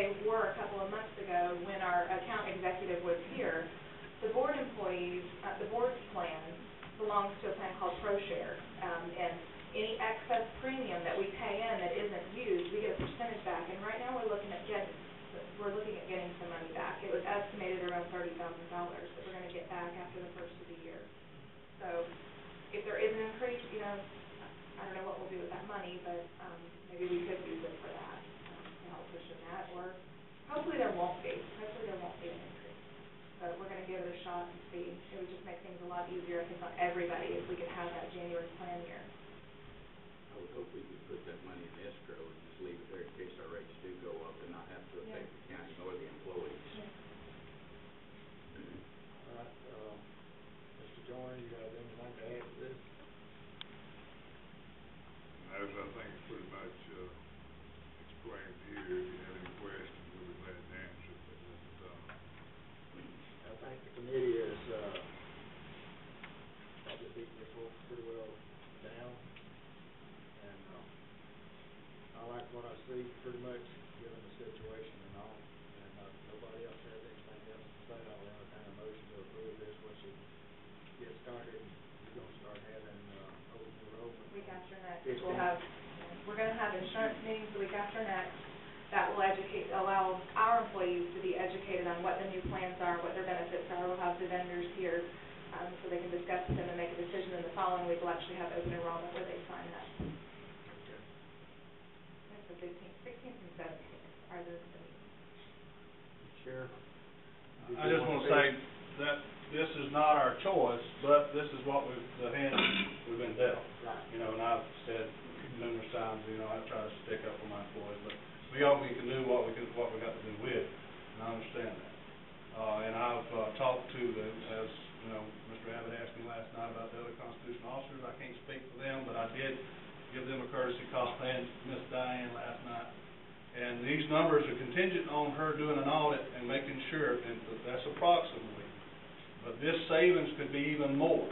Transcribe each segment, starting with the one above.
they were a couple of months ago when our account executive was here. The board employees, the board's plan belongs to a plan called ProShare, and any excess premium that we pay in that isn't used, we get a percentage back. And right now we're looking at getting some money back. It was estimated around $30,000 that we're going to get back after the first of the year. So if there is an increase, you know, I don't know what we'll do with that money, but maybe we could use it for that to help cushion that. Or hopefully there won't be. Hopefully there won't be an increase. But we're going to give it a shot and see. It would just make things a lot easier, I think, on everybody if we could have that January plan year. I would hope we could put that money in escrow and just leave it there in case our rates do go up and not have to affect the county nor the employees. Yeah. All right, Mr. Joyner, you got anything to add to this? As I think it's pretty much explained here, if you have any questions, we'll be glad to answer. I think the committee is probably beating this work pretty well down. And I like what I see pretty much given the situation and all. And nobody else has anything else to say. I'll entertain a motion to approve this once you get started. You're going to start having open enrollment. Week after next, we're going to have insurance meetings the week after next. That will allow our employees to be educated on what the new plans are, what their benefits are. We'll have the vendors here so they can discuss with them and make a decision. And the following week, we'll actually have open enrollment where they sign up. Okay. That's the 16th and 17th are the meetings. Sheriff? I just want to say that this is not our choice, but this is what the hand we've been dealt. Right. You know, and I've said numerous times, you know, I try to stick up for my employees, but we can do what we got to do with, and I understand that. And I've talked to as you know, Mr. Abbott asked me last night about the other constitutional officers. I can't speak for them, but I did give them a courtesy call and Miss Diane last night. And these numbers are contingent on her doing an audit and making sure, and that's approximately. But this savings could be even more.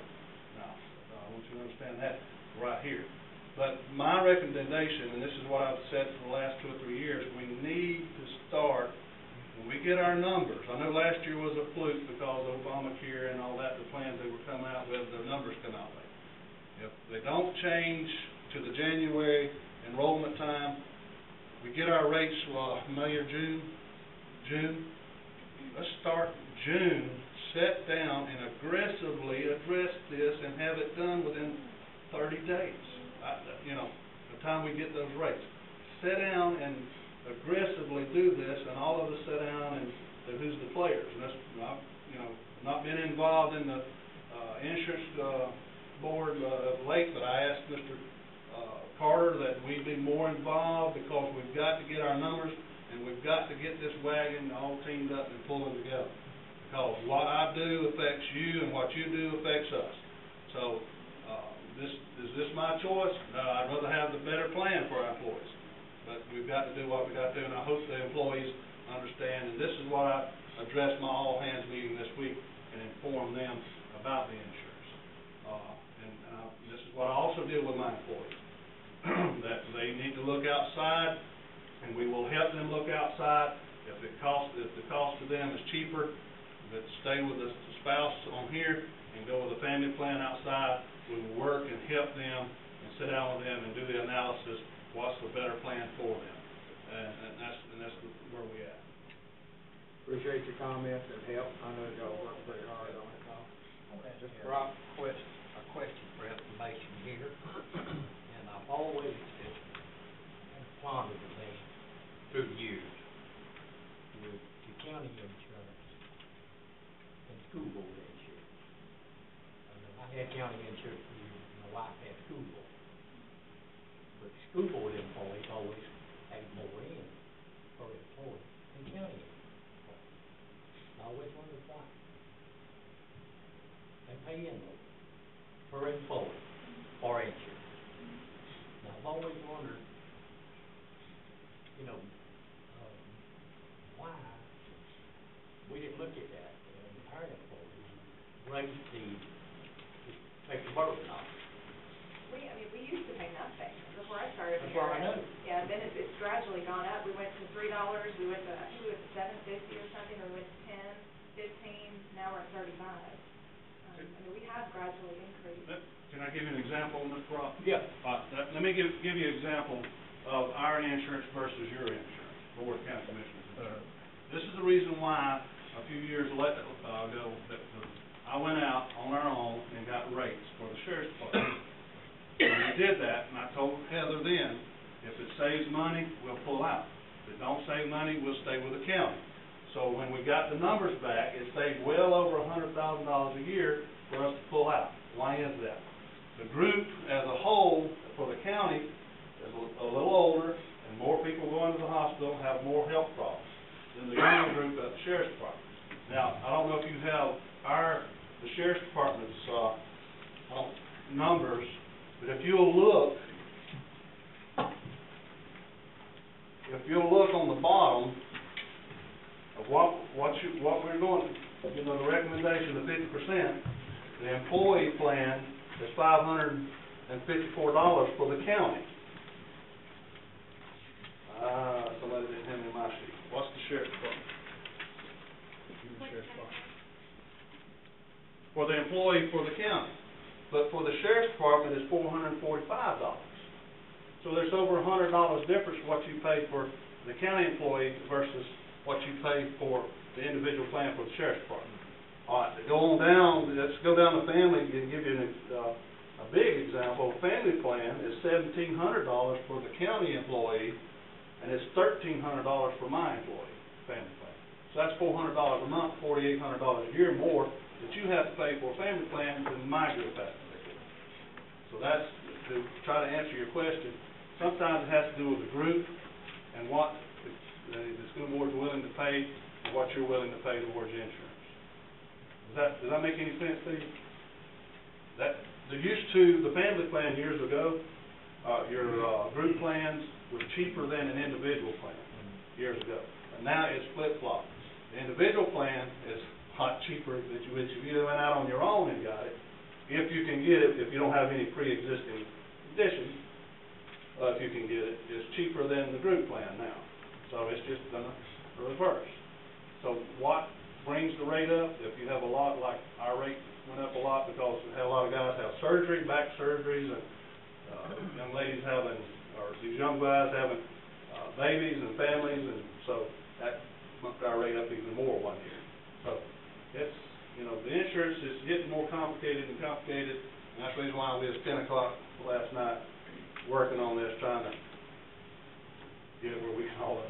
Now, I want you to understand that right here. But my recommendation, and this is what I've said for the last 2 or 3 years, we need to start, when we get our numbers. I know last year was a fluke because of Obamacare and all that, the plans they were coming out with, their numbers come out late. If they don't change to the January enrollment time, we get our rates May or June. Let's start June, sit down and aggressively address this and have it done within 30 days. You know, the time we get those rates. Sit down and aggressively do this, and all of us sit down and who's the players. And that's, you know, not been involved in the insurance board of late, but I asked Mr. Carter that we be more involved because we've got to get our numbers and we've got to get this wagon all teamed up and pulling together. Because what I do affects you and what you do affects us. So, is this my choice? No, I'd rather have the better plan for our employees. But we've got to do what we got to do, and I hope the employees understand. And this is what I addressed my all-hands meeting this week and informed them about the insurance. This is what I also deal with my employees, that they need to look outside, and we will help them look outside. If the cost to them is cheaper, that stay with the spouse on here and go with a family plan outside. We will work and help them and sit down with them and do the analysis. What's the better plan for them? And that's where we at. Appreciate your comments and help. I know y'all work pretty hard on it. I want to ask a question for information here. And I've always pondered the thing through the years with the county insurance and school board insurance. I had county insurance for years, and my wife had school board. But school board employees always paid more in per employee than county employees. I always wondered why. They pay in more per employee for insurance. Now, I've always wondered, you know, why we didn't look at that and our employees raised take the burden off. We used to pay nothing before I started. That's what I know. Yeah, and then it's gradually gone up. We went from $3 years, we went to, I think we went to $7.50 or something, or we went to 10, 15, now we're at 35. I mean, we have gradually increased. Can I give you an example, Mr. Rock? Yeah. Let me give you an example of our insurance versus your insurance, Board of County Commissioners insurance. This is the reason why a few years ago that I went out on our own and got rates for the sheriff's department. And we did that, and I told Heather then, if it saves money, we'll pull out. If it don't save money, we'll stay with the county. So when we got the numbers back, it saved well over $100,000 a year for us to pull out. Why is that? The group as a whole for the county is a little older, and more people going to the hospital have more health problems than the younger group at the sheriff's department. Now, I don't know if you have the sheriff's department's numbers, but if you'll look on the bottom of what we're doing, you know, the recommendation of 50%, the employee plan is $554 for the county. Somebody didn't hand me my sheet. What's the sheriff's department? For the employee for the county. But for the sheriff's department, it's $445. So there's over $100 difference what you pay for the county employee versus what you pay for the individual plan for the sheriff's department. All right, to go on down, let's go down to family and give you a big example. Family plan is $1,700 for the county employee, and it's $1,300 for my employee family plan. So that's $400 a month, $4,800 a year more that you have to pay for a family plan than my group has to pay for. So that's, to try to answer your question, sometimes it has to do with the group and what the school board is willing to pay and what you're willing to pay towards insurance. Does that make any sense to you? The family plan years ago, your group plans were cheaper than an individual plan years ago. And now it's flip-flopped. The individual plan is a lot cheaper than if you went out on your own and got it. If you can get it, if you don't have any pre-existing conditions, if you can get it, it's cheaper than the group plan now. So it's just the reverse. So what brings the rate up? If you have a lot, like our rate went up a lot because we had a lot of guys have surgery, back surgeries, and young ladies having, or these young guys having babies and families, and so that bumped our rate up even more one year. So it's, you know, the insurance is getting more complicated and complicated, and that's the reason why we was 10 o'clock last night working on this, trying to get it where we can all